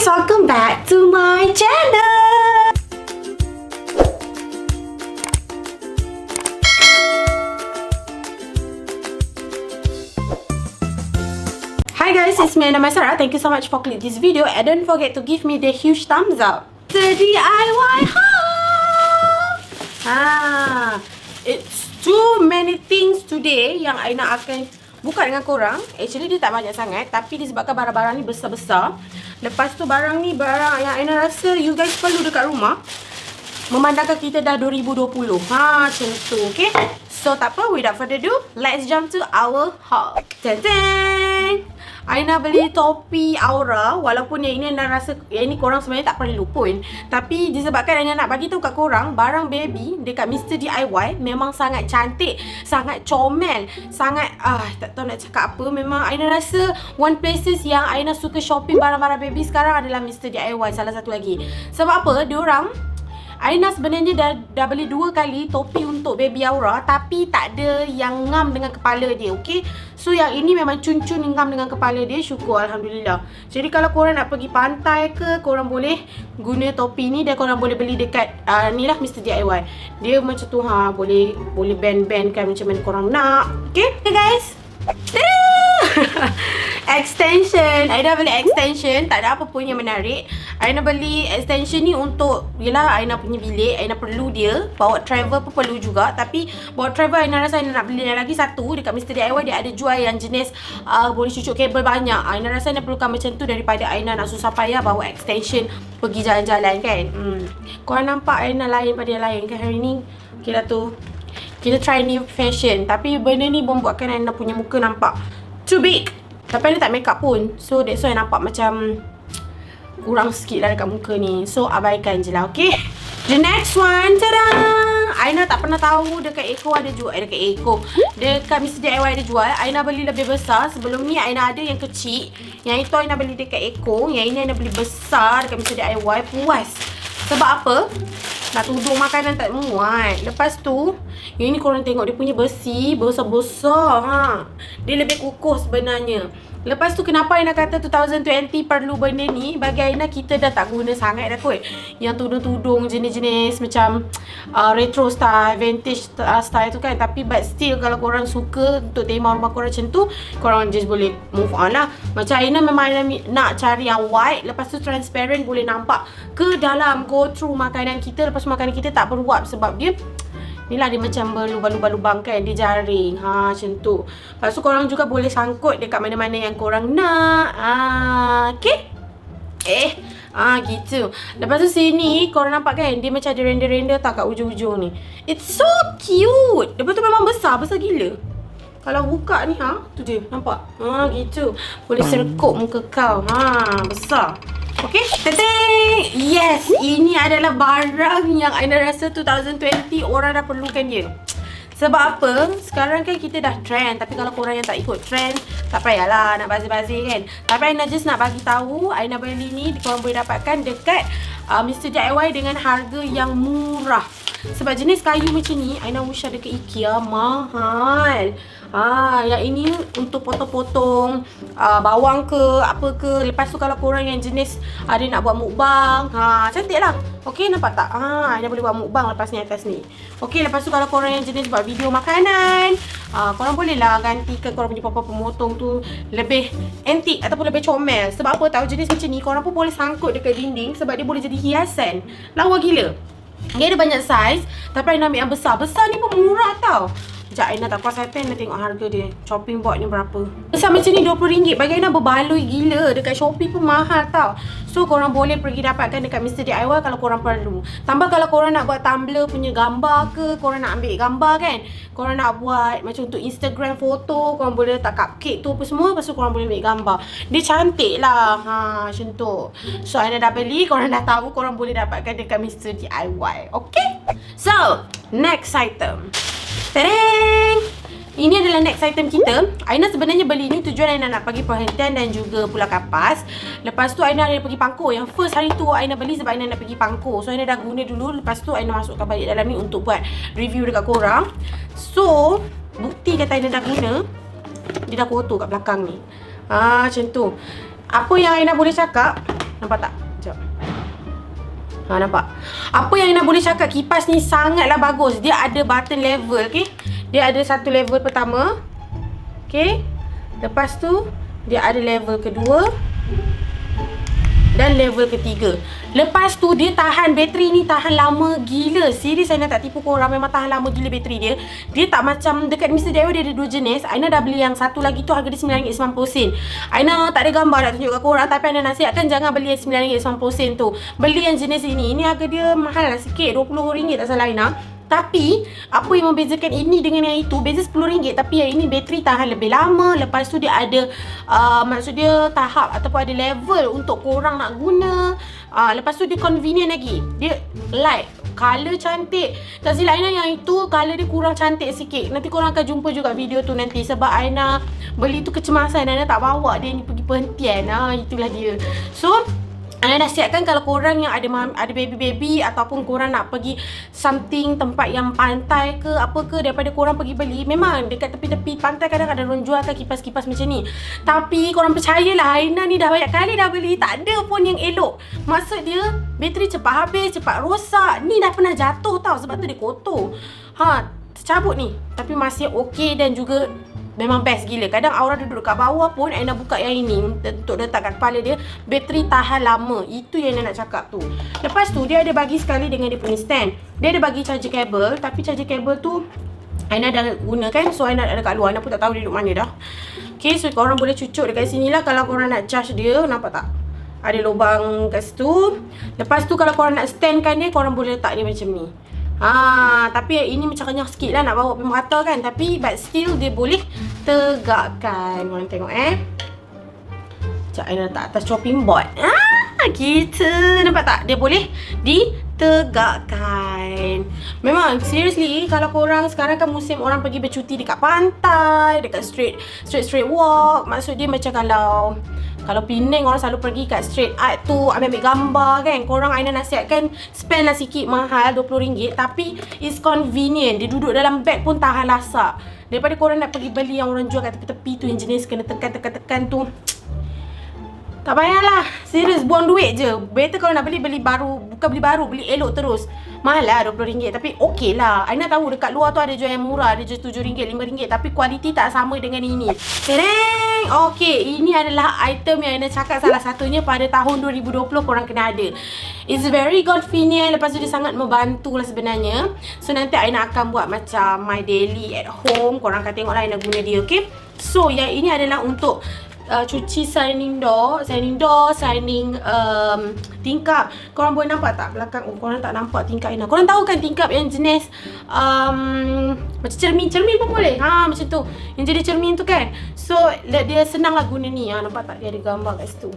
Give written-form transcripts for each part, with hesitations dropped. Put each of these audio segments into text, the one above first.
welcome back to my channel. Hi guys, it's me Aina Maisara. Thank you so much for clicking this video and don't forget to give me the huge thumbs up. The DIY haul. It's too many things today yang Aina akan buka dengan korang. Actually dia tak banyak sangat, tapi disebabkan barang-barang ni besar-besar. Lepas tu barang ni barang yang Aina rasa you guys perlu dekat rumah. Memandangkan kita dah 2020. Macam tu, okay? So tak apa, without further ado, let's jump to our haul. Teng-teng! Aina beli topi Aura. Walaupun yang ini Aina rasa yang ini korang sebenarnya tak perlu pun, tapi disebabkan Aina nak bagi tahu kat korang, barang baby dekat Mr. DIY memang sangat cantik, sangat comel, sangat tak tahu nak cakap apa. Memang Aina rasa one places yang Aina suka shopping barang-barang baby sekarang adalah Mr. DIY. Salah satu lagi. Sebab apa? Diorang Aina sebenarnya dah beli 2 kali topi untuk baby Aura, tapi tak ada yang ngam dengan kepala dia, okey? So yang ini memang cun-cun ngam dengan kepala dia, syukur alhamdulillah. Jadi kalau korang nak pergi pantai ke, korang boleh guna topi ni dan korang boleh beli dekat ni lah Mr. DIY. Dia macam tu boleh band-band kan macam mana korang nak. Okey? Okay guys. Extension. Aina beli extension. Tak ada apa pun yang menarik. Aina beli extension ni untuk, yelah Aina punya bilik. Aina perlu dia. Bawa travel pun perlu juga. Tapi bawa travel Aina rasa Aina nak beli lagi satu. Dekat Mr. DIY dia ada jual yang jenis boleh cucuk kabel banyak. Aina rasa Aina perlukan macam tu daripada Aina nak susah payah bawa extension pergi jalan-jalan kan. Korang nampak Aina lain pada yang lain kan hari ni. Kita tu kita try new fashion. Tapi benda ni membuatkan Aina punya muka nampak too big. Tapi Aina tak make up pun. So that's why nampak macam kurang sikit lah dekat muka ni. So abaikan je lah, okay? The next one, tada! Aina tak pernah tahu dekat Eko ada jual. Dekat Mr. DIY ada jual. Aina beli lebih besar. Sebelum ni Aina ada yang kecil. Yang itu Aina beli dekat Eko. Yang ini Aina beli besar dekat Mr. DIY. Puas. Sebab apa? Nak tudung makanan tak muat. Lepas tu, yang ni korang tengok dia punya besi besar-besar. Dia lebih kukuh sebenarnya. Lepas tu kenapa Aina kata 2020 perlu benda ni? Bagi Aina kita dah tak guna sangat dah kot. Yang tudung-tudung jenis-jenis macam retro style, vintage style tu kan. Tapi but still kalau korang suka untuk tema rumah korang macam tu, korang just boleh move on lah. Macam Aina memang Aina nak cari yang white. Lepas tu transparent, boleh nampak ke dalam, go through makanan kita. Lepas tu makanan kita tak beruap sebab dia ni lah dia macam berlubang-lubang kan. Dia jaring. Macam tu. Lepas tu korang juga boleh sangkut dekat mana-mana yang korang nak. Okay? Gitu. Lepas tu sini korang nampak kan, dia macam ada render-render tak kat ujung-ujung ni. It's so cute. Lepas tu memang besar gila. Kalau buka ni, tu dia. Nampak? Gitu. Boleh serkup muka kau. Besar. Okay, teteng. Yes, ini adalah barang yang Aina rasa 2020 orang dah perlukan dia. Sebab apa? Sekarang kan kita dah trend. Tapi kalau korang yang tak ikut trend, tak payahlah nak bazir-bazir kan. Tapi Aina just nak bagi tahu, Aina beli ni korang boleh dapatkan dekat Mr. DIY dengan harga yang murah. Sebab jenis kayu macam ni Aina wish ada ke IKEA, mahal. Yang ini untuk potong-potong bawang ke apa ke. Lepas tu kalau korang yang jenis ada nak buat mukbang, cantik lah. Okay, nampak tak? Aina boleh buat mukbang lepas ni atas ni. Okay, lepas tu kalau korang yang jenis buat video makanan, korang boleh lah gantikan korang punya papa pemotong tu lebih antik ataupun lebih comel. Sebab apa tahu, jenis macam ni korang pun boleh sangkut dekat dinding sebab dia boleh jadi hiasan. Lawa gila. Dia ada banyak saiz, tapi Aina ambil yang besar. Besar ni pun murah tau. Sekejap, Aina tak puas hati, Aina tengok harga dia. Chopping board ni berapa. Besar macam ni RM20. Bagi Aina berbaloi gila. Dekat Shopee pun mahal tau. So korang boleh pergi dapatkan dekat Mr. DIY kalau korang perlu. Tambah kalau korang nak buat tumbler punya gambar ke, korang nak ambil gambar kan, korang nak buat macam untuk Instagram foto, korang boleh letak cupcake tu apa semua. Lepas tu korang boleh ambil gambar. Dia cantik lah. Macam tu. So Aina dah beli, korang dah tahu, korang boleh dapatkan dekat Mr. DIY. Okay? So, next item. Tadang! Ini adalah next item kita. Aina sebenarnya beli ni tujuan Aina nak bagi perhentian dan juga pula kapas. Lepas tu Aina ada pergi pangko. Yang first hari tu Aina beli sebab Aina nak pergi pangko. So Aina dah guna dulu. Lepas tu Aina masukkan balik dalam ni untuk buat review dekat korang. So bukti kata Aina dah guna, dia dah kotor kat belakang ni. Macam tu. Apa yang Aina boleh cakap, Nampak tak? Sekejap. Nampak? Apa yang Aina boleh cakap, kipas ni sangatlah bagus. Dia ada button level, okay? Dia ada satu level pertama, okay? Lepas tu dia ada level kedua dan level ketiga. Lepas tu dia tahan, bateri ni tahan lama gila. Serius, Aina tak tipu korang, memang tahan lama gila bateri dia. Dia tak macam dekat Mr. DIY dia ada dua jenis. Aina dah beli yang satu lagi tu, harga dia RM9.90. Aina tak ada gambar nak tunjuk kat korang, tapi Aina nasihatkan jangan beli yang RM9.90 tu. Beli yang jenis ini. Ini harga dia mahal lah sikit, RM20 tak salah Aina. Tapi apa yang membezakan ini dengan yang itu, beza RM10, tapi yang ini bateri tahan lebih lama. Lepas tu dia ada maksud dia tahap ataupun ada level untuk korang nak guna. Lepas tu dia convenient lagi. Dia light, color cantik. Tak silap Aina yang itu color dia kurang cantik sikit. Nanti korang akan jumpa juga video tu nanti. Sebab Aina beli tu kecemasan, Aina tak bawa dia ni pergi perhentian. Itulah dia. So Aina nasihatkan kalau korang yang ada baby-baby ataupun korang nak pergi something tempat yang pantai ke apa ke, daripada korang pergi beli, memang dekat tepi-tepi pantai kadang-kadang orang jualkan kipas-kipas macam ni. Tapi korang percayalah, Aina ni dah banyak kali dah beli, tak ada pun yang elok. Maksud dia bateri cepat habis, cepat rosak. Ni dah pernah jatuh tau, sebab tu dia kotor. Tercabut ni. Tapi masih okey dan juga memang best gila. Kadang Aura duduk kat bawah pun, Aina buka yang ini untuk letak kat kepala dia. Bateri tahan lama. Itu yang Aina nak cakap tu. Lepas tu, dia ada bagi sekali dengan dia punya stand. Dia ada bagi charger cable. Tapi charger cable tu Aina dah gunakan. So, Aina ada kat luar. Aina pun tak tahu dia duduk mana dah. Okay, so korang boleh cucuk dekat sini lah kalau korang nak charge dia. Nampak tak? Ada lubang kat situ. Lepas tu, kalau korang nak standkan dia, korang boleh letak dia macam ni. Tapi ini macam kenyang sikit lah nak bawa pergi merata kan. Tapi but still dia boleh tegakkan. Korang tengok sekejap, Aina letak atas chopping board. Gitu. Nampak tak? Dia boleh ditegakkan. Memang seriously, kalau korang sekarang kan musim orang pergi bercuti dekat pantai, dekat straight walk. Maksud dia macam kalau Penang orang selalu pergi kat street art tu, ambil gambar kan. Korang Aina nasihatkan spend lah sikit mahal, RM20. Tapi it's convenient. Dia duduk dalam beg pun tahan lasak. Daripada korang nak pergi beli yang orang jual kat tepi-tepi tu, yang jenis kena tekan tu, tak payahlah. Serius, buang duit je. Better kalau nak beli baru. Bukan beli baru, beli elok terus. Mahal lah RM20. Tapi okey lah. Aina tahu dekat luar tu ada jual yang murah. Ada jual RM7, RM5. Tapi kualiti tak sama dengan ini. Tereng. Okey, ini adalah item yang Aina cakap salah satunya pada tahun 2020 korang kena ada. It's very convenient. Lepas tu dia sangat membantu lah sebenarnya. So nanti Aina akan buat macam my daily at home. Korang akan tengok lah Aina guna dia, okay? So yang ini adalah untuk cuci sliding tingkap. Korang boleh nampak tak belakang? Korang tak nampak tingkap Aina. Korang tahu kan tingkap yang jenis macam cermin pun boleh. Macam tu. Yang jadi cermin tu kan. So dia senang lah guna ni. Nampak tak? Dia ada gambar kat situ.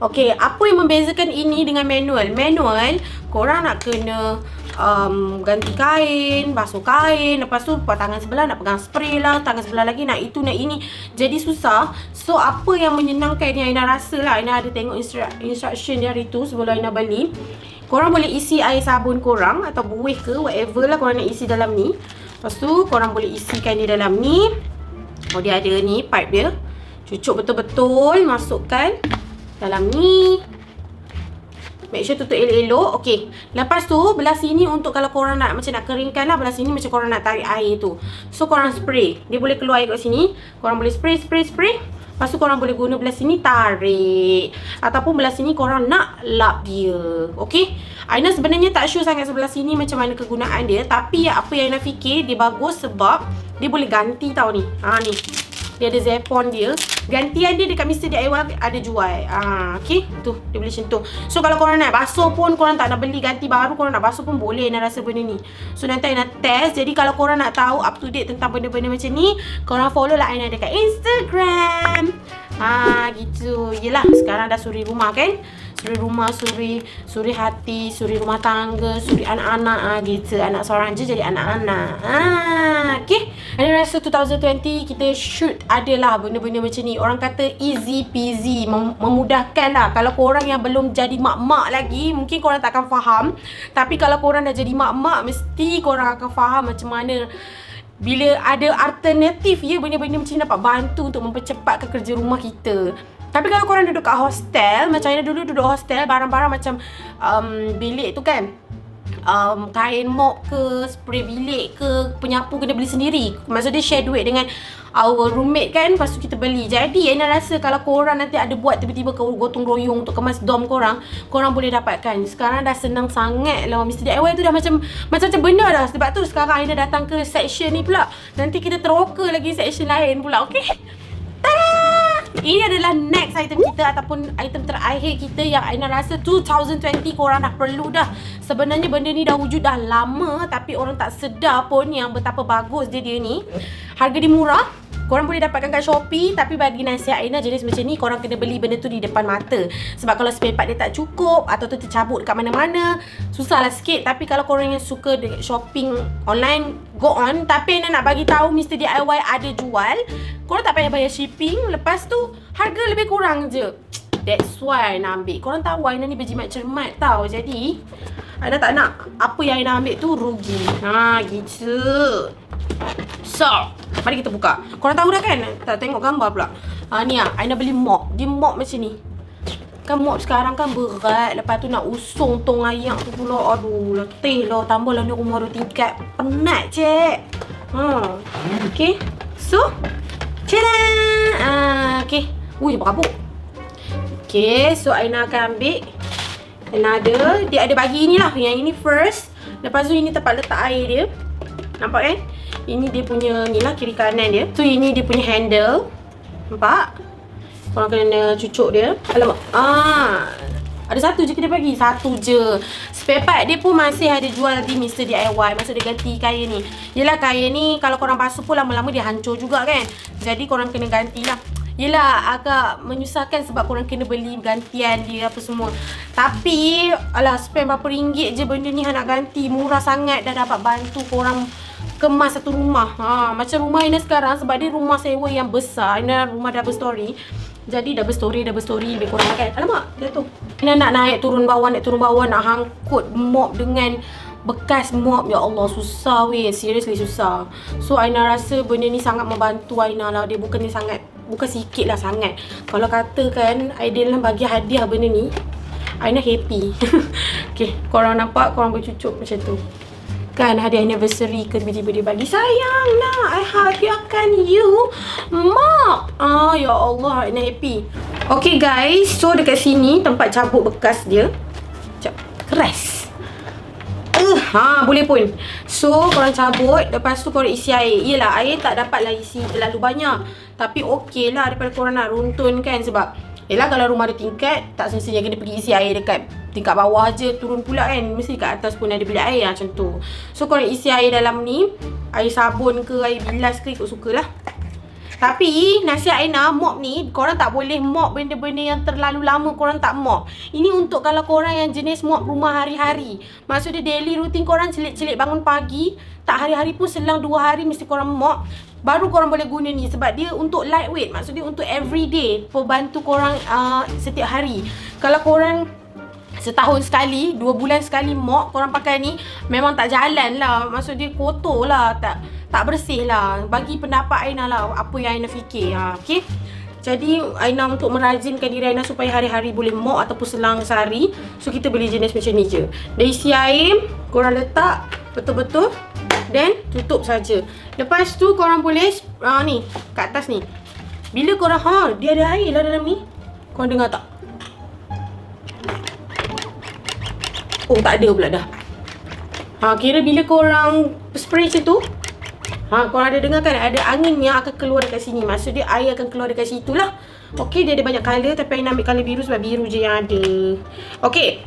Okay, apa yang membezakan ini dengan manual? Manual, korang nak kena ganti kain, basuh kain. Lepas tu tangan sebelah nak pegang spray lah, tangan sebelah lagi nak itu nak ini. Jadi susah. So apa yang menyenangkan yang Aina rasa lah, Aina ada tengok instruction dia hari tu sebelum Aina beli. Korang boleh isi air sabun korang atau buih ke whatever lah korang nak isi dalam ni. Lepas tu korang boleh isikan di dalam ni. Dia ada ni pipe dia. Cucuk betul-betul, masukkan dalam ni. Make sure tutup elok-elok. Okay. Lepas tu belah sini untuk kalau korang nak macam nak keringkan lah. Belah sini macam korang nak tarik air tu. So korang spray. Dia boleh keluar air kat sini. Korang boleh spray. Lepas tu korang boleh guna belah sini tarik. Ataupun belah sini korang nak lap dia. Okay. Aina sebenarnya tak sure sangat sebelah sini macam mana kegunaan dia. Tapi apa yang Aina fikir dia bagus sebab dia boleh ganti tau ni. Ni. Dia ada zepon dia. Gantian dia dekat Mr. DIY ada jual. Okay. Tu. Dia boleh macam tu. So kalau korang nak basuh pun, korang tak nak beli ganti baru, korang nak basuh pun boleh. Aina rasa benda ni. So nanti Aina test. Jadi kalau korang nak tahu up to date tentang benda-benda macam ni, korang follow lah Aina dekat Instagram. Gitu. Yelah, sekarang dah suri rumah kan. Suri rumah, suri hati, suri rumah tangga, suri anak-anak gitu. Anak seorang je jadi anak-anak. Okay. Aina rasa 2020 kita should adalah benda-benda macam ni. Orang kata easy peasy, memudahkan lah. Kalau korang yang belum jadi mak-mak lagi, mungkin korang tak akan faham. Tapi kalau korang dah jadi mak-mak, mesti korang akan faham macam mana bila ada alternatif benda-benda macam ni dapat bantu untuk mempercepatkan kerja rumah kita. Tapi kalau korang duduk kat hostel, macam Aina dulu duduk hostel, barang-barang macam bilik tu kan, kain mop ke, spray bilik ke, penyapu kena beli sendiri. Maksudnya share duit dengan our roommate kan, lepas tu kita beli. Jadi Aina rasa kalau korang nanti ada buat tiba-tiba gotong royong untuk kemas dom korang boleh dapatkan. Sekarang dah senang sangat lah. Mr. DIY tu dah macam benda dah. Sebab tu sekarang Aina datang ke section ni pula. Nanti kita teroka lagi section lain pula, okay? Ini adalah next item kita ataupun item terakhir kita yang Aina rasa 2020 korang dah perlu dah. Sebenarnya benda ni dah wujud dah lama tapi orang tak sedar pun yang betapa bagus dia ni. Harga dia murah. Korang boleh dapatkan kat Shopee. Tapi bagi nasihat Aina jenis macam ni, korang kena beli benda tu di depan mata. Sebab kalau spare part dia tak cukup atau tu tercabut kat mana-mana, susah lah sikit. Tapi kalau korang yang suka shopping online, go on. Tapi Aina nak bagi tahu Mr. DIY ada jual. Korang tak payah bayar shipping. Lepas tu harga lebih kurang je. That's why Aina ambil. Korang tahu Aina ni berjimat cermat tau. Jadi Aina tak nak apa yang Aina ambil tu rugi. Gitu. So, mari kita buka. Korang tahu dah kan? Tak tengok gambar pula. Ni lah, Aina beli mop. Dia mop macam ni. Kan mop sekarang kan berat. Lepas tu nak usung tong ayak tu pula. Aduh, letih lah. Tambah lah ni rumah 2 tingkat. Penat, cik. Okay. So, tada! Okay. Ui, dia berabuk. Okay, so Aina akan ambil another. Dia ada bagi ni lah. Yang ini first. Lepas tu ini tempat letak air dia. Nampak kan? Ini dia punya ni lah, kiri kanan dia. So ini dia punya handle. Nampak? Korang kena cucuk dia. Alamak. Ada satu je kita bagi. Satu je. Spare part dia pun masih ada jual di Mr. DIY. Maksud dia ganti kain ni. Yelah kain ni kalau korang basuh pun lama-lama dia hancur juga kan. Jadi korang kena gantilah. Yelah agak menyusahkan sebab korang kena beli gantian dia apa semua. Tapi alah, spend berapa ringgit je benda ni nak ganti. Murah sangat dah dapat bantu korang kemas satu rumah. Macam rumah Aina sekarang sebab dia rumah sewa yang besar. Aina rumah double story. Jadi double story lebih kurang kan. Alamak, jatuh. Aina nak naik turun bawah nak hangkut mop dengan bekas mop. Ya Allah, susah weh. Seriously susah. So Aina rasa benda ni sangat membantu Aina lah. Dia bukan sikit lah, sangat. Kalau katakan ideal lah bagi hadiah benda ni, Aina happy. Okay, korang nampak, korang boleh cucuk macam tu. Kan hadiah anniversary ke tiba-tiba dia bagi. Sayang nak, I hadiahkan you mop. Ya Allah, Aina happy. Okay guys, so dekat sini tempat cabut bekas dia. Sekejap, keras. Boleh pun. So korang cabut. Lepas tu korang isi air. Yelah air tak dapatlah isi terlalu banyak. Tapi okey lah daripada korang nak runtun kan. Sebab yelah kalau rumah ada tingkat, tak semestinya kena pergi isi air dekat tingkat bawah je, turun pula kan. Mesti kat atas pun ada bilik air macam tu. So korang isi air dalam ni. Air sabun ke, air bilas ke, ikut sukalah. Tapi nasihat Aina, mop ni korang tak boleh mop benda-benda yang terlalu lama korang tak mop. Ini untuk kalau korang yang jenis mop rumah hari-hari. Maksudnya daily routine korang celik-celik bangun pagi, tak hari-hari pun selang 2 hari mesti korang mop. Baru korang boleh guna ni sebab dia untuk lightweight. Maksudnya untuk everyday, membantu korang setiap hari. Kalau korang setahun sekali, 2 bulan sekali mop, korang pakai ni, memang tak jalan lah. Maksud dia kotor lah, tak bersih lah. Bagi pendapat Aina lah, apa yang Aina fikir. Okay. Jadi Aina untuk merajinkan diri Aina supaya hari-hari boleh mop ataupun selang sehari. So kita beli jenis macam ni je. Dia isi air, korang letak betul-betul, dan tutup saja. Lepas tu korang boleh ni kat atas ni. Bila korang dia ada air lah dalam ni. Korang dengar tak? Oh, tak ada pula dah. Kira bila korang spray macam tu, korang ada dengar kan ada angin yang akan keluar dekat sini. Maksud dia air akan keluar dekat situ lah. Okay, dia ada banyak colour tapi Aina ambil colour biru sebab biru je yang ada. Okay.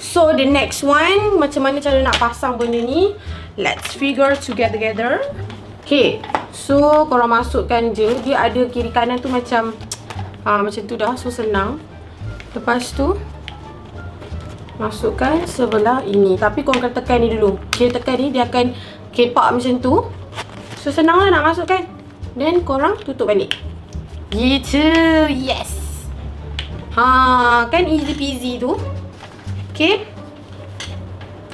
So the next one, macam mana cara nak pasang benda ni? Let's figure together. Okay. So korang masukkan je. Dia ada kiri kanan tu macam macam tu dah. So senang. Lepas tu masukkan sebelah ini. Tapi korang kena tekan ni dulu. Okay, tekan ni dia akan kepak macam tu. So senang lah nak masukkan. Dan korang tutup balik. Gitu. Yes. Kan easy peasy tu. Okay.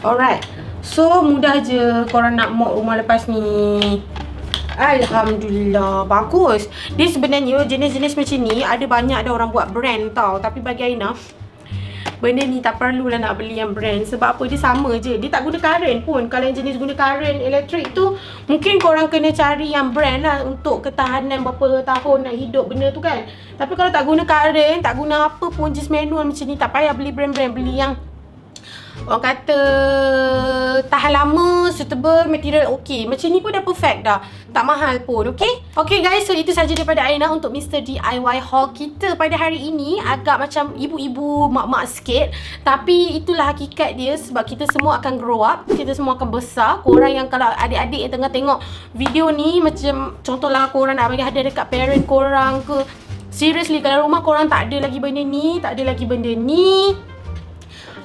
Alright. So mudah je korang nak mop rumah lepas ni. Alhamdulillah, bagus. Dia sebenarnya jenis-jenis macam ni ada banyak ada orang buat brand tau. Tapi bagi Aina, benda ni tak perlulah nak beli yang brand. Sebab apa? Dia sama je. Dia tak guna karen pun. Kalau yang jenis guna karen elektrik tu, mungkin korang kena cari yang brand lah untuk ketahanan berapa tahun nak hidup benda tu kan. Tapi kalau tak guna karen, tak guna apa pun, just manual macam ni, tak payah beli brand-brand. Beli yang orang kata tahan lama, suitable, material okey. Macam ni pun dah perfect dah. Tak mahal pun, okey? Okey guys, so itu saja daripada Aina untuk Mr. DIY haul kita pada hari ini. Agak macam ibu-ibu, mak-mak sikit. Tapi itulah hakikat dia sebab kita semua akan grow up. Kita semua akan besar. Korang yang kalau adik-adik yang tengah tengok video ni, macam contohlah korang nak bagi hadiah dekat parent korang ke. Seriously, kalau rumah korang tak ada lagi benda ni, tak ada lagi benda ni,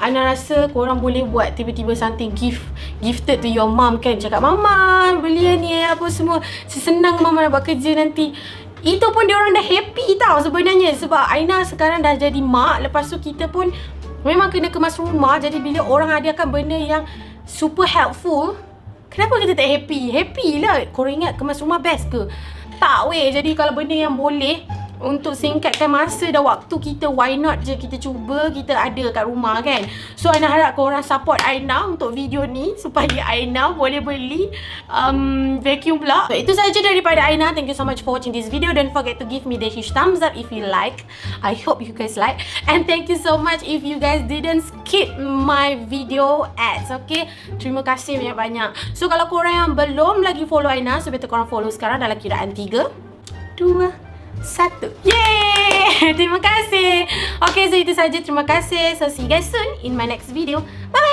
Aina rasa korang boleh buat tiba-tiba something gifted to your mom kan. Cakap, Mama beli ni apa semua. Senang Mama nak buat kerja nanti. Itu pun diorang dah happy tau sebenarnya. Sebab Aina sekarang dah jadi mak. Lepas tu kita pun memang kena kemas rumah. Jadi bila orang hadiahkan benda yang super helpful, kenapa kita tak happy? Happy lah. Korang ingat kemas rumah best ke? Tak weh. Jadi kalau benda yang boleh untuk singkatkan masa dan waktu kita, why not je kita cuba, kita ada kat rumah kan. So Aina harap korang support Aina untuk video ni supaya Aina boleh beli vacuum pula. So itu saja daripada Aina. Thank you so much for watching this video. Don't forget to give me the huge thumbs up if you like. I hope you guys like. And thank you so much if you guys didn't skip my video ads, okay? Terima kasih banyak-banyak. So kalau korang yang belum lagi follow Aina, so better korang follow sekarang dalam kiraan 3, 2, 1. Yeay! Terima kasih. Okay, so itu saja. Terima kasih. So see you guys soon in my next video. Bye!